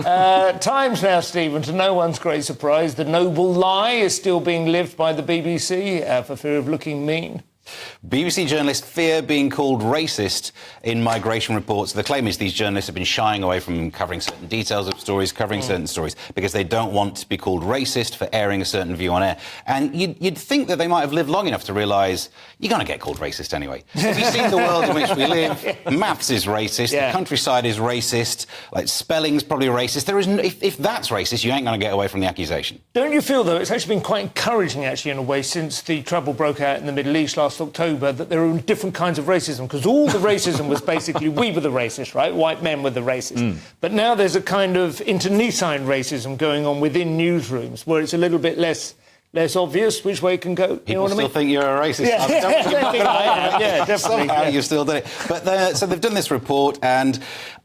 Times now, Stephen, to no one's great surprise, the noble lie is still being lived by the BBC for fear of looking mean. BBC journalists fear being called racist in migration reports. The claim is these journalists have been shying away from covering certain details of stories, covering certain stories, because they don't want to be called racist for airing a certain view on air. And you'd think that they might have lived long enough to realise you're going to get called racist anyway. Have you seen the world in which we live? Maths is racist, the countryside is racist, like spelling's probably racist. There is if that's racist, you ain't going to get away from the accusation. Don't you feel, though, it's actually been quite encouraging, actually, in a way, since the trouble broke out in the Middle East last October, that there are different kinds of racism, because all the racism was basically we were the racists, right? White men were the racists. But now there's a kind of internecine racism going on within newsrooms where it's a little bit less obvious which way it can go. People still think you're a racist. Yeah, yeah, definitely. Somehow you've still done it. But so they've done this report, and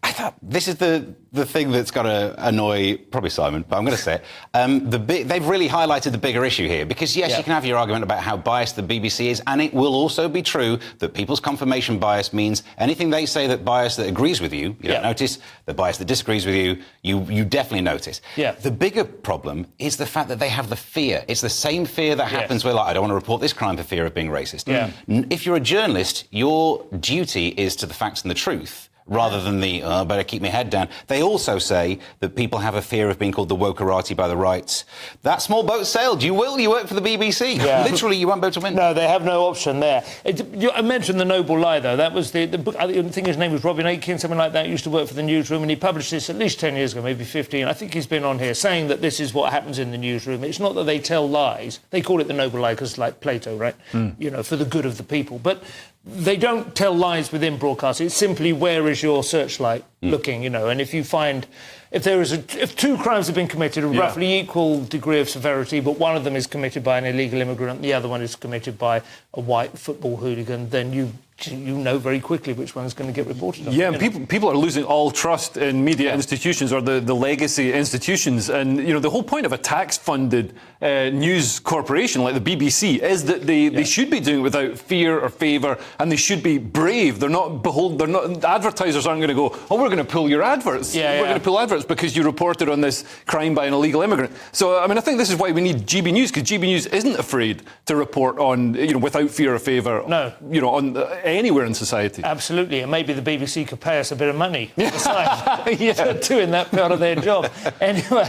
I thought this is the thing that's got to annoy probably Simon, but I'm going to say it. They've really highlighted the bigger issue here, because yes, you can have your argument about how biased the BBC is, and it will also be true that people's confirmation bias means anything they say that bias that agrees with you, don't notice. The bias that disagrees with you, you definitely notice. Yeah. The bigger problem is the fact that they have the fear. It's the same fear that happens where, like, I don't want to report this crime for fear of being racist. Yeah. If you're a journalist, your duty is to the facts and the truth, rather than the, better keep my head down. They also say that people have a fear of being called the wokerati by the right. That small boat sailed. You work for the BBC. Yeah. Literally, you won't be able to win. No, they have no option there. I mentioned the noble lie, though. That was the book. I think his name was Robin Aitken, something like that. He used to work for the newsroom, and he published this at least 10 years ago, maybe 15. I think he's been on here saying that this is what happens in the newsroom. It's not that they tell lies. They call it the noble lie because, like Plato, right? For the good of the people. But they don't tell lies within broadcasting. It's simply, where is your searchlight looking, and if you find... If two crimes have been committed of roughly equal degree of severity, but one of them is committed by an illegal immigrant, the other one is committed by a white football hooligan, then you know very quickly which one's going to get reported on. Yeah, people are losing all trust in media institutions, or the legacy institutions. And, the whole point of a tax-funded news corporation like the BBC is that they should be doing it without fear or favour, and they should be brave. Advertisers aren't going to go, we're going to pull your adverts. We're going to pull adverts because you reported on this crime by an illegal immigrant. So, I think this is why we need GB News, because GB News isn't afraid to report on, without fear or favour. No. On anywhere in society. Absolutely, and maybe the BBC could pay us a bit of money for doing that part of their job. Anyway.